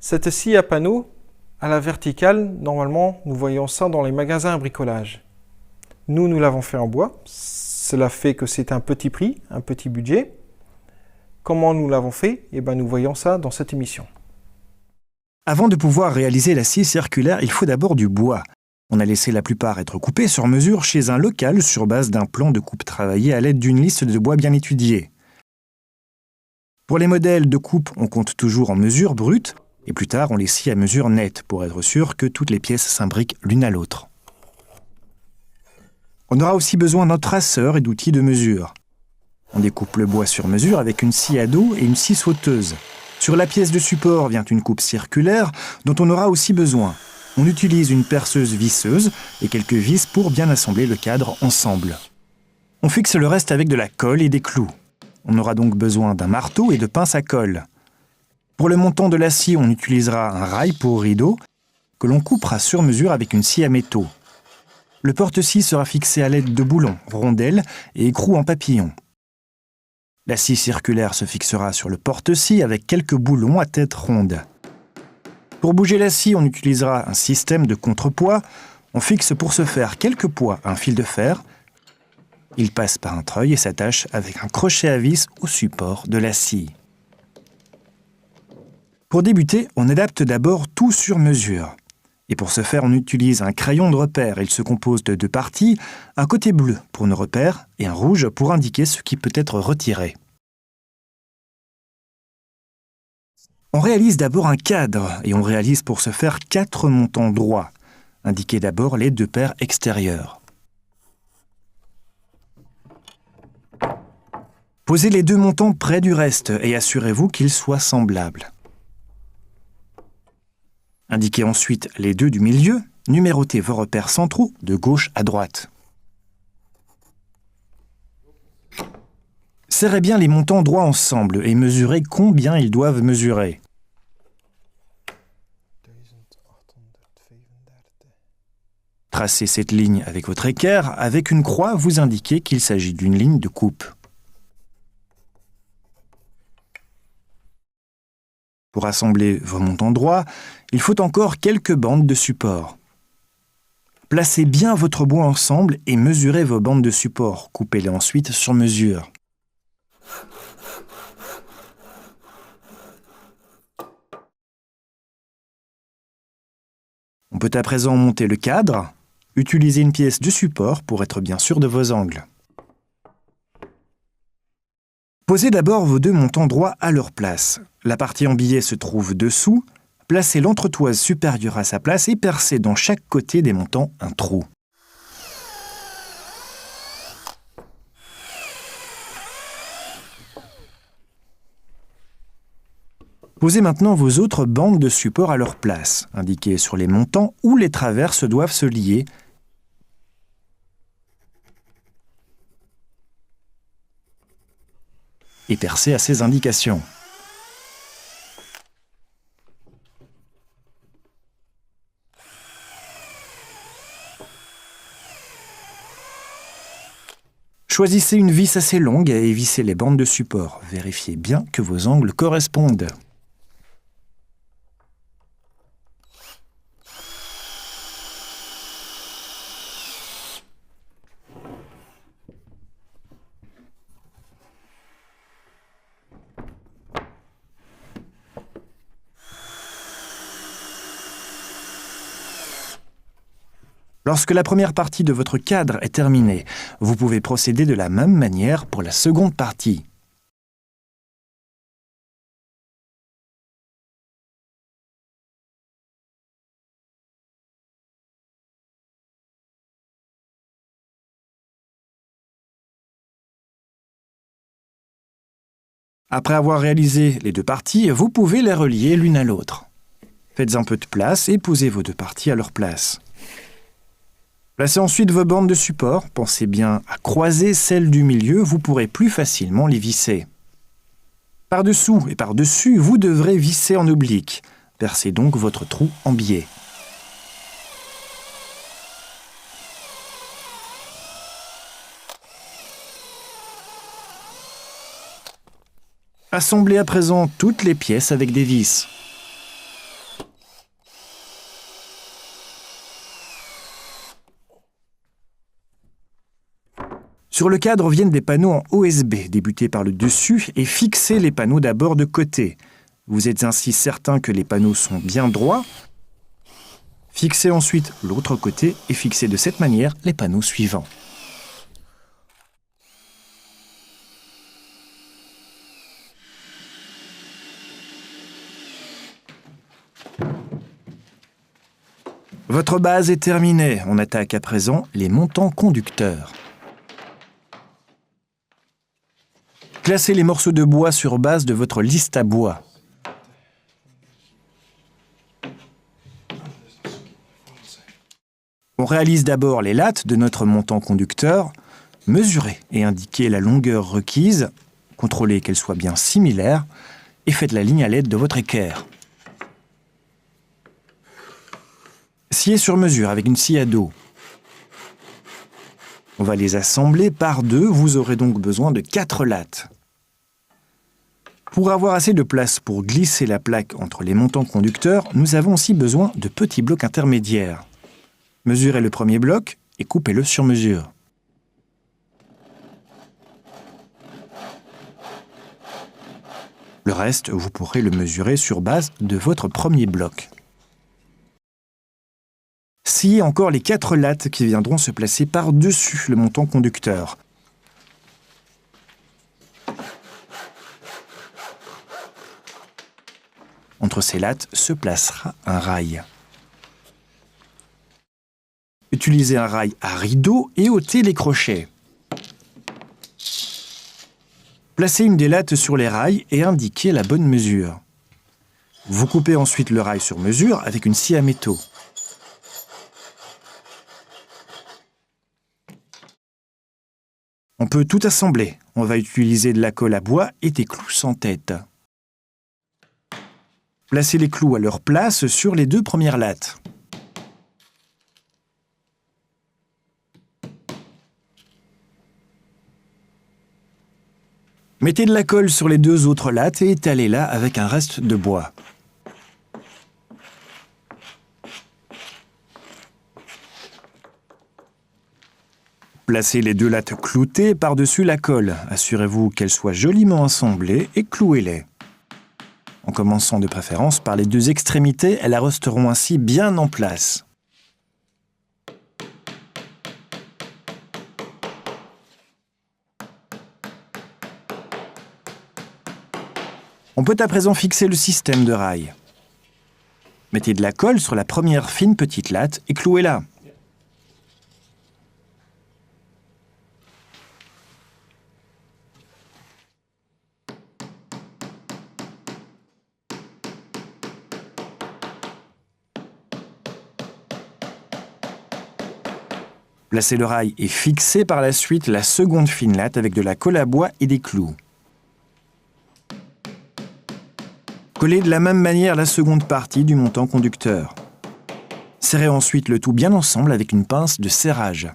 Cette scie à panneau, à la verticale, normalement, nous voyons ça dans les magasins à bricolage. Nous l'avons fait en bois. Cela fait que c'est un petit prix, un petit budget. Comment nous l'avons fait? Nous voyons ça dans cette émission. Avant de pouvoir réaliser la scie circulaire, il faut d'abord du bois. On a laissé la plupart être coupés sur mesure chez un local sur base d'un plan de coupe travaillé à l'aide d'une liste de bois bien étudiée. Pour les modèles de coupe, on compte toujours en mesure brute et plus tard on les scie à mesure nette pour être sûr que toutes les pièces s'imbriquent l'une à l'autre. On aura aussi besoin d'un traceur et d'outils de mesure. On découpe le bois sur mesure avec une scie à dos et une scie sauteuse. Sur la pièce de support vient une coupe circulaire dont on aura aussi besoin. On utilise une perceuse visseuse et quelques vis pour bien assembler le cadre ensemble. On fixe le reste avec de la colle et des clous. On aura donc besoin d'un marteau et de pinces à colle. Pour le montant de la scie, on utilisera un rail pour rideau que l'on coupera sur mesure avec une scie à métaux. Le porte-scie sera fixé à l'aide de boulons, rondelles et écrous en papillon. La scie circulaire se fixera sur le porte-scie avec quelques boulons à tête ronde. Pour bouger la scie, on utilisera un système de contrepoids. On fixe pour ce faire quelques poids à un fil de fer. Il passe par un treuil et s'attache avec un crochet à vis au support de la scie. Pour débuter, on adapte d'abord tout sur mesure. Et pour ce faire, on utilise un crayon de repère. Il se compose de deux parties, un côté bleu pour nos repères et un rouge pour indiquer ce qui peut être retiré. On réalise d'abord un cadre et on réalise pour ce faire 4 montants droits. Indiquez d'abord les 2 paires extérieures. Posez les 2 montants près du reste et assurez-vous qu'ils soient semblables. Indiquez ensuite les 2 du milieu, numérotez vos repères centraux de gauche à droite. Serrez bien les montants droits ensemble et mesurez combien ils doivent mesurer. Tracez cette ligne avec votre équerre. Avec une croix, vous indiquez qu'il s'agit d'une ligne de coupe. Pour assembler vos montants droits, il faut encore quelques bandes de support. Placez bien votre bois ensemble et mesurez vos bandes de support. Coupez-les ensuite sur mesure. On peut à présent monter le cadre. Utilisez une pièce de support pour être bien sûr de vos angles. Posez d'abord vos 2 montants droits à leur place. La partie en billet se trouve dessous. Placez l'entretoise supérieure à sa place et percez dans chaque côté des montants un trou. Posez maintenant vos autres bandes de support à leur place. Indiquez sur les montants où les traverses doivent se lier. Et percez à ces indications. Choisissez une vis assez longue et vissez les bandes de support. Vérifiez bien que vos angles correspondent. Lorsque la première partie de votre cadre est terminée, vous pouvez procéder de la même manière pour la seconde partie. Après avoir réalisé les 2 parties, vous pouvez les relier l'une à l'autre. Faites un peu de place et posez vos 2 parties à leur place. Placez ensuite vos bandes de support. Pensez bien à croiser celles du milieu, vous pourrez plus facilement les visser. Par-dessous et par-dessus, vous devrez visser en oblique. Percez donc votre trou en biais. Assemblez à présent toutes les pièces avec des vis. Sur le cadre viennent des panneaux en OSB, débutés par le dessus et fixez les panneaux d'abord de côté. Vous êtes ainsi certain que les panneaux sont bien droits. Fixez ensuite l'autre côté et fixez de cette manière les panneaux suivants. Votre base est terminée. On attaque à présent les montants conducteurs. Placez les morceaux de bois sur base de votre liste à bois. On réalise d'abord les lattes de notre montant conducteur. Mesurez et indiquez la longueur requise. Contrôlez qu'elle soit bien similaire et faites la ligne à l'aide de votre équerre. Sciez sur mesure avec une scie à dos. On va les assembler par deux, vous aurez donc besoin de 4 lattes. Pour avoir assez de place pour glisser la plaque entre les montants conducteurs, nous avons aussi besoin de petits blocs intermédiaires. Mesurez le premier bloc et coupez-le sur mesure. Le reste, vous pourrez le mesurer sur base de votre premier bloc. Sciez encore les 4 lattes qui viendront se placer par-dessus le montant conducteur. Entre ces lattes se placera un rail. Utilisez un rail à rideau et ôtez les crochets. Placez une des lattes sur les rails et indiquez la bonne mesure. Vous coupez ensuite le rail sur mesure avec une scie à métaux. On peut tout assembler. On va utiliser de la colle à bois et des clous sans tête. Placez les clous à leur place sur les 2 premières lattes. Mettez de la colle sur les 2 autres lattes et étalez-la avec un reste de bois. Placez les 2 lattes cloutées par-dessus la colle. Assurez-vous qu'elles soient joliment assemblées et clouez-les. En commençant de préférence par les 2 extrémités, elles resteront ainsi bien en place. On peut à présent fixer le système de rails. Mettez de la colle sur la première fine petite latte et clouez-la. Placez le rail et fixez par la suite la seconde fine latte avec de la colle à bois et des clous. Collez de la même manière la seconde partie du montant conducteur. Serrez ensuite le tout bien ensemble avec une pince de serrage.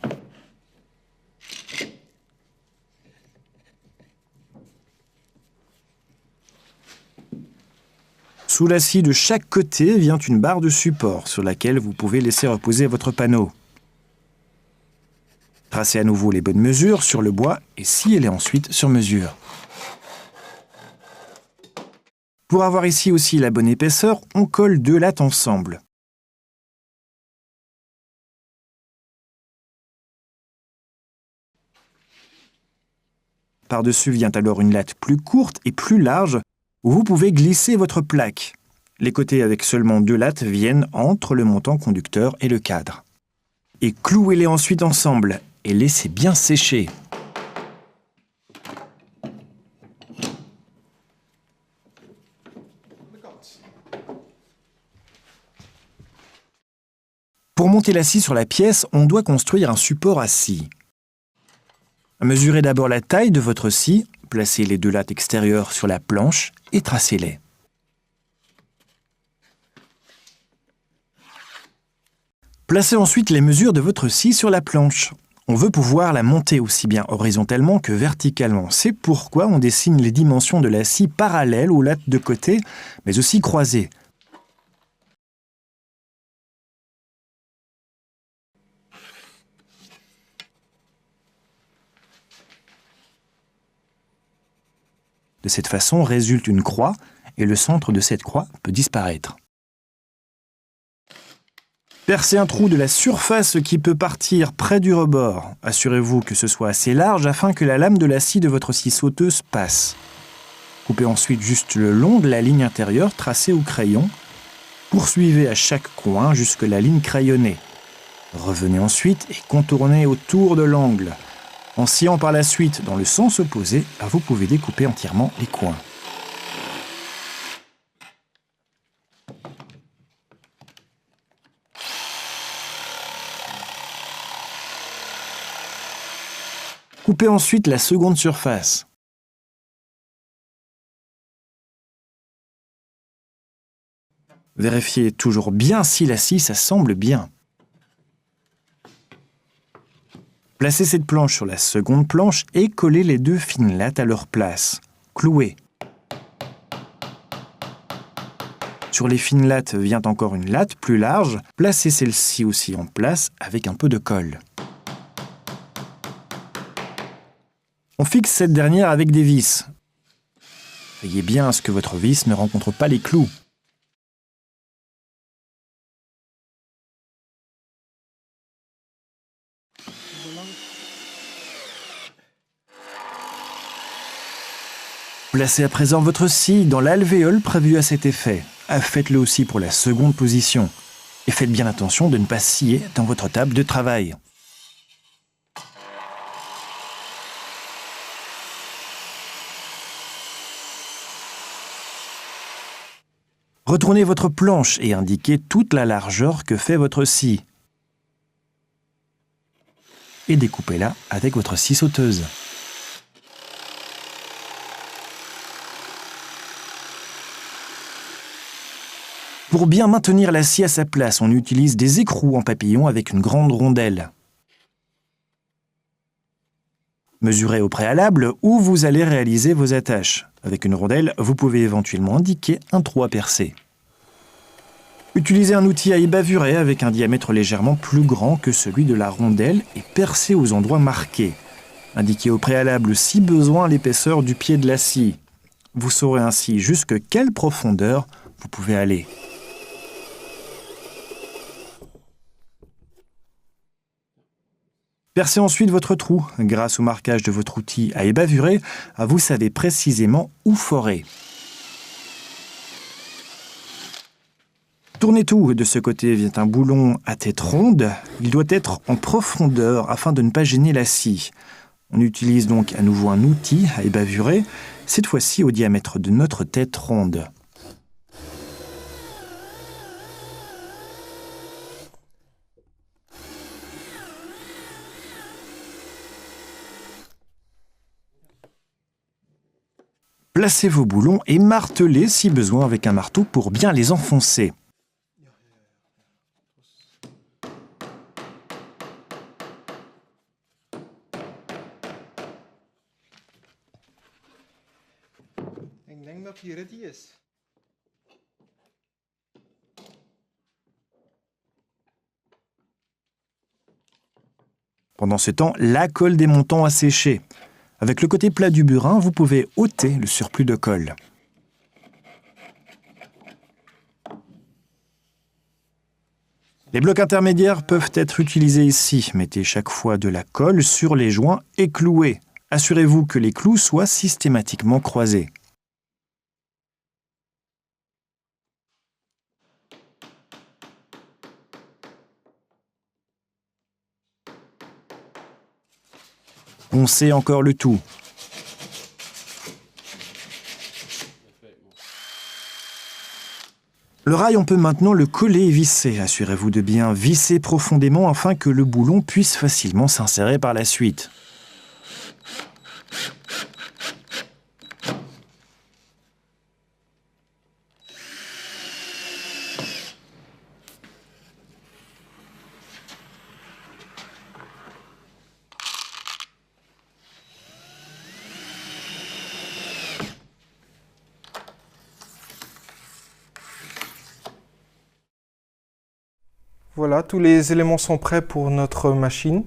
Sous la scie de chaque côté vient une barre de support sur laquelle vous pouvez laisser reposer votre panneau. Tracez à nouveau les bonnes mesures sur le bois et sciez-les ensuite sur mesure. Pour avoir ici aussi la bonne épaisseur, on colle 2 lattes ensemble. Par-dessus vient alors une latte plus courte et plus large où vous pouvez glisser votre plaque. Les côtés avec seulement 2 lattes viennent entre le montant conducteur et le cadre. Et clouez-les ensuite ensemble et laissez bien sécher. Pour monter la scie sur la pièce, on doit construire un support à scie. Mesurez d'abord la taille de votre scie, placez les 2 lattes extérieures sur la planche et tracez-les. Placez ensuite les mesures de votre scie sur la planche. On veut pouvoir la monter aussi bien horizontalement que verticalement. C'est pourquoi on dessine les dimensions de la scie parallèles aux lattes de côté, mais aussi croisées. De cette façon résulte une croix et le centre de cette croix peut disparaître. Percez un trou de la surface qui peut partir près du rebord. Assurez-vous que ce soit assez large afin que la lame de la scie de votre scie sauteuse passe. Coupez ensuite juste le long de la ligne intérieure tracée au crayon. Poursuivez à chaque coin jusque la ligne crayonnée. Revenez ensuite et contournez autour de l'angle. En sciant par la suite dans le sens opposé, vous pouvez découper entièrement les coins. Coupez ensuite la seconde surface. Vérifiez toujours bien si la scie s'assemble bien. Placez cette planche sur la seconde planche et collez les deux fines lattes à leur place. Clouez. Sur les fines lattes vient encore une latte plus large. Placez celle-ci aussi en place avec un peu de colle. On fixe cette dernière avec des vis. Veillez bien à ce que votre vis ne rencontre pas les clous. Placez à présent votre scie dans l'alvéole prévue à cet effet. Faites-le aussi pour la seconde position. Et faites bien attention de ne pas scier dans votre table de travail. Retournez votre planche et indiquez toute la largeur que fait votre scie. Et découpez-la avec votre scie sauteuse. Pour bien maintenir la scie à sa place, on utilise des écrous en papillon avec une grande rondelle. Mesurez au préalable où vous allez réaliser vos attaches. Avec une rondelle, vous pouvez éventuellement indiquer un trou à percer. Utilisez un outil à ébavurer avec un diamètre légèrement plus grand que celui de la rondelle et percez aux endroits marqués. Indiquez au préalable si besoin l'épaisseur du pied de la scie. Vous saurez ainsi jusque quelle profondeur vous pouvez aller. Percez ensuite votre trou. Grâce au marquage de votre outil à ébavurer, vous savez précisément où forer. Tournez tout. De ce côté vient un boulon à tête ronde. Il doit être en profondeur afin de ne pas gêner la scie. On utilise donc à nouveau un outil à ébavurer, cette fois-ci au diamètre de notre tête ronde. Placez vos boulons et martelez si besoin avec un marteau pour bien les enfoncer. Pendant ce temps, la colle des montants a séché. Avec le côté plat du burin, vous pouvez ôter le surplus de colle. Les blocs intermédiaires peuvent être utilisés ici. Mettez chaque fois de la colle sur les joints et clouez. Assurez-vous que les clous soient systématiquement croisés. Poncez encore le tout. Le rail, on peut maintenant le coller et visser. Assurez-vous de bien visser profondément afin que le boulon puisse facilement s'insérer par la suite. Voilà, tous les éléments sont prêts pour notre machine.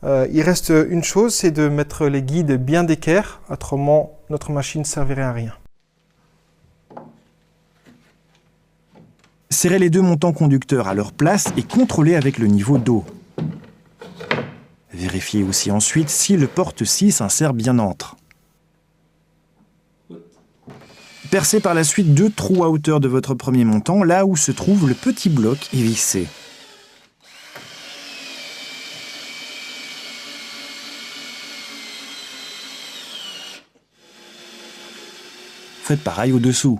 Il reste une chose, c'est de mettre les guides bien d'équerre, autrement notre machine ne servirait à rien. Serrez les deux montants conducteurs à leur place et contrôlez avec le niveau d'eau. Vérifiez aussi ensuite si le porte-scie s'insère bien entre. Percez par la suite 2 trous à hauteur de votre premier montant, là où se trouve le petit bloc et vissez. Faites pareil au-dessous.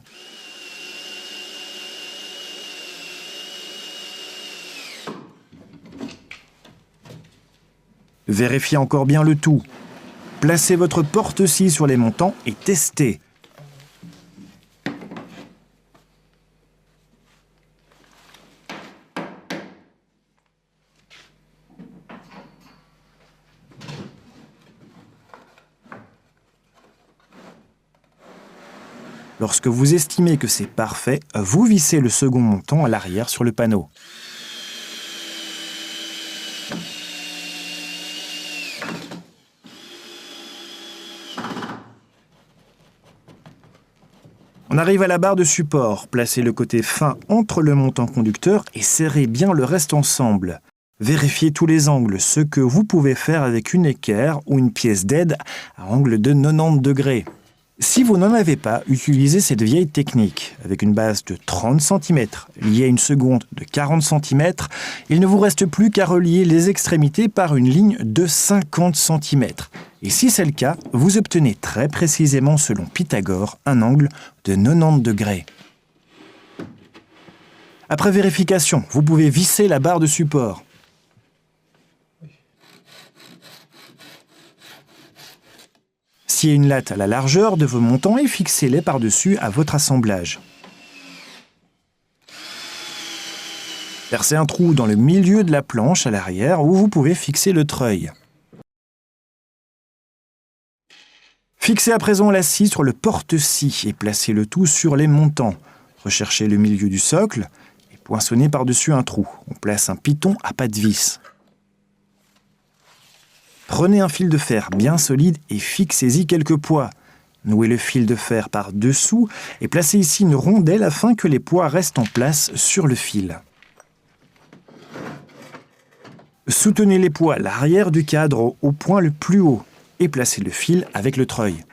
Vérifiez encore bien le tout. Placez votre porte-scie sur les montants et testez. Lorsque vous estimez que c'est parfait, vous vissez le second montant à l'arrière sur le panneau. On arrive à la barre de support. Placez le côté fin entre le montant conducteur et serrez bien le reste ensemble. Vérifiez tous les angles, ce que vous pouvez faire avec une équerre ou une pièce d'aide à angle de 90 degrés. Si vous n'en avez pas, utilisez cette vieille technique. Avec une base de 30 cm liée à une seconde de 40 cm, il ne vous reste plus qu'à relier les extrémités par une ligne de 50 cm. Et si c'est le cas, vous obtenez très précisément, selon Pythagore, un angle de 90 degrés. Après vérification, vous pouvez visser la barre de support. Sciez une latte à la largeur de vos montants et fixez-les par-dessus à votre assemblage. Percez un trou dans le milieu de la planche à l'arrière où vous pouvez fixer le treuil. Fixez à présent la scie sur le porte-scie et placez le tout sur les montants. Recherchez le milieu du socle et poinçonnez par-dessus un trou. On place un piton à pas de vis. Prenez un fil de fer bien solide et fixez-y quelques poids. Nouez le fil de fer par-dessous et placez ici une rondelle afin que les poids restent en place sur le fil. Soutenez les poids à l'arrière du cadre au point le plus haut et placez le fil avec le treuil.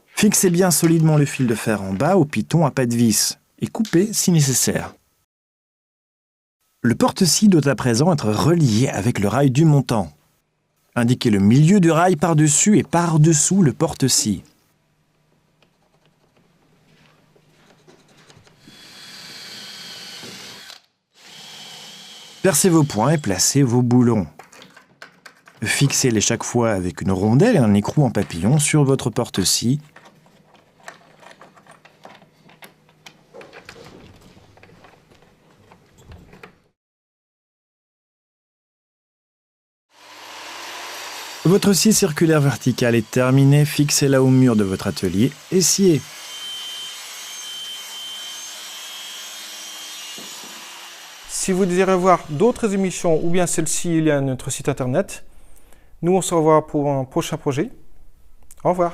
Fixez bien solidement le fil de fer en bas au piton à pas de vis et coupez si nécessaire. Le porte-scie doit à présent être relié avec le rail du montant. Indiquez le milieu du rail par-dessus et par-dessous le porte-scie. Percez vos points et placez vos boulons. Fixez-les chaque fois avec une rondelle et un écrou en papillon sur votre porte-scie. Votre scie circulaire verticale est terminée, fixez-la au mur de votre atelier et sciez. Si vous désirez voir d'autres émissions ou bien celle-ci, il y a notre site internet. Nous, on se revoit pour un prochain projet. Au revoir.